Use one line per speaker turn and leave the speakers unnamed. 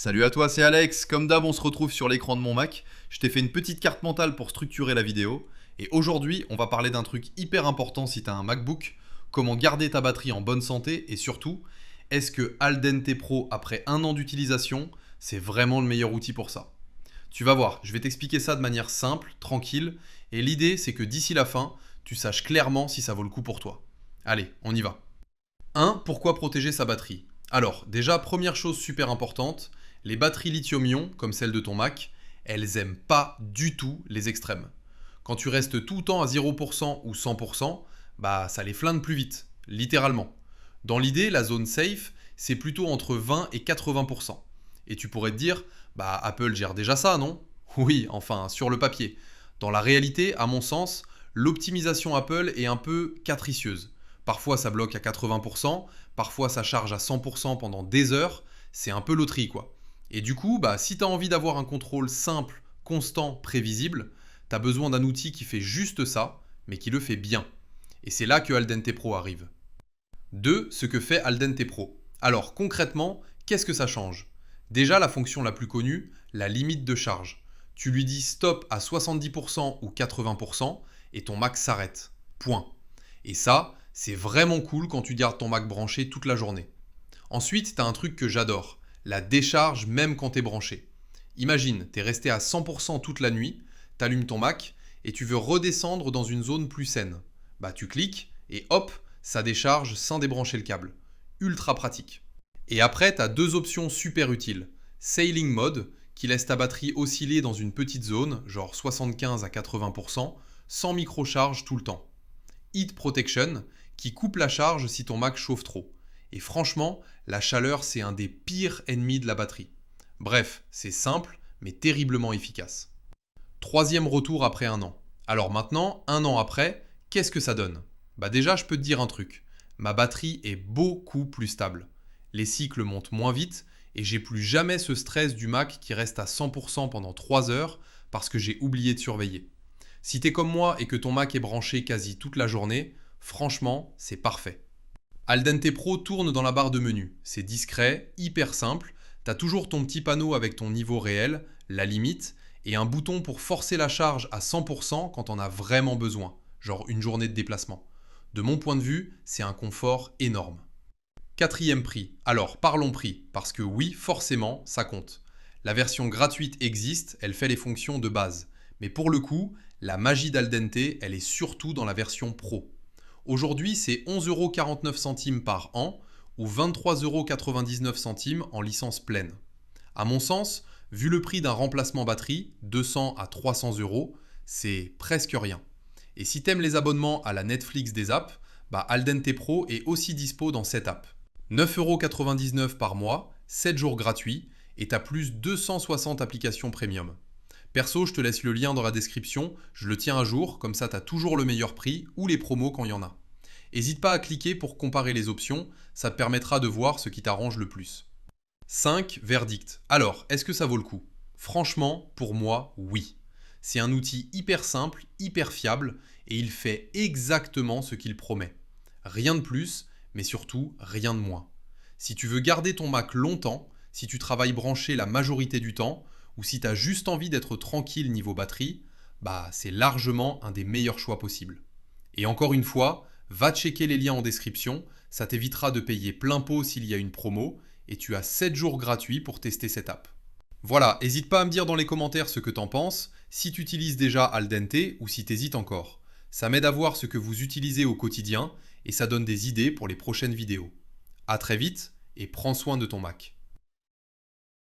Salut à toi, c'est Alex. Comme d'hab, on se retrouve sur l'écran de mon Mac. Je t'ai fait une petite carte mentale pour structurer la vidéo. Et aujourd'hui, on va parler d'un truc hyper important si tu as un MacBook. Comment garder ta batterie en bonne santé et surtout, est-ce que Aldente Pro, après un an d'utilisation, c'est vraiment le meilleur outil pour ça? Tu vas voir, je vais t'expliquer ça de manière simple, tranquille. Et l'idée, c'est que d'ici la fin, tu saches clairement si ça vaut le coup pour toi. Allez, on y va. 1. Pourquoi protéger sa batterie? Alors, déjà, première chose super importante, les batteries lithium-ion, comme celle de ton Mac, elles aiment pas du tout les extrêmes. Quand tu restes tout le temps à 0% ou 100%, bah ça les flingue plus vite, littéralement. Dans l'idée, la zone safe, c'est plutôt entre 20 et 80%. Et tu pourrais te dire, bah Apple gère déjà ça, non? Oui, enfin, sur le papier. Dans la réalité, à mon sens, l'optimisation Apple est un peu capricieuse. Parfois ça bloque à 80%, parfois ça charge à 100% pendant des heures, c'est un peu loterie quoi. Et du coup, bah, si tu as envie d'avoir un contrôle simple, constant, prévisible, tu as besoin d'un outil qui fait juste ça, mais qui le fait bien. Et c'est là que Aldente Pro arrive. 2. Ce que fait Aldente Pro. Alors concrètement, qu'est-ce que ça change? Déjà la fonction la plus connue, la limite de charge. Tu lui dis stop à 70% ou 80% et ton Mac s'arrête. Point. Et ça, c'est vraiment cool quand tu gardes ton Mac branché toute la journée. Ensuite, tu as un truc que j'adore, la décharge même quand tu es branché. Imagine, tu es resté à 100% toute la nuit, tu allumes ton Mac et tu veux redescendre dans une zone plus saine. Bah tu cliques et hop, ça décharge sans débrancher le câble. Ultra pratique. Et après, tu as deux options super utiles. Sailing Mode, qui laisse ta batterie osciller dans une petite zone, genre 75 à 80%, sans microcharge tout le temps. Heat Protection, qui coupe la charge si ton Mac chauffe trop. Et franchement, la chaleur, c'est un des pires ennemis de la batterie. Bref, c'est simple, mais terriblement efficace. Troisième retour après un an. Alors maintenant, un an après, qu'est-ce que ça donne? Bah déjà, je peux te dire un truc. Ma batterie est beaucoup plus stable. Les cycles montent moins vite et j'ai plus jamais ce stress du Mac qui reste à 100% pendant 3 heures parce que j'ai oublié de surveiller. Si t'es comme moi et que ton Mac est branché quasi toute la journée, franchement, c'est parfait. Aldente Pro tourne dans la barre de menu. C'est discret, hyper simple. T'as toujours ton petit panneau avec ton niveau réel, la limite, et un bouton pour forcer la charge à 100% quand on a vraiment besoin, genre une journée de déplacement. De mon point de vue, c'est un confort énorme. Quatrième prix. Alors parlons prix, parce que oui, forcément, ça compte. La version gratuite existe, elle fait les fonctions de base. Mais pour le coup, la magie d'Aldente, elle est surtout dans la version Pro. Aujourd'hui, c'est 11,49 € par an ou 23,99 € en licence pleine. À mon sens, vu le prix d'un remplacement batterie, 200 à 300 euros, c'est presque rien. Et si t'aimes les abonnements à la Netflix des apps, bah Aldente Pro est aussi dispo dans cette app. 9,99 € par mois, 7 jours gratuits, et t'as plus 260 applications premium. Perso, je te laisse le lien dans la description, je le tiens à jour, comme ça t'as toujours le meilleur prix ou les promos quand il y en a. N'hésite pas à cliquer pour comparer les options, ça te permettra de voir ce qui t'arrange le plus. 5. Verdict. Alors, est-ce que ça vaut le coup? Franchement, pour moi, oui. C'est un outil hyper simple, hyper fiable, et il fait exactement ce qu'il promet. Rien de plus, mais surtout rien de moins. Si tu veux garder ton Mac longtemps, si tu travailles branché la majorité du temps, ou si tu as juste envie d'être tranquille niveau batterie, bah c'est largement un des meilleurs choix possibles. Et encore une fois, va checker les liens en description, ça t'évitera de payer plein pot s'il y a une promo, et tu as 7 jours gratuits pour tester cette app. Voilà, n'hésite pas à me dire dans les commentaires ce que t'en penses, si tu utilises déjà Aldente ou si t'hésites encore. Ça m'aide à voir ce que vous utilisez au quotidien, et ça donne des idées pour les prochaines vidéos. A très vite, et prends soin de ton Mac.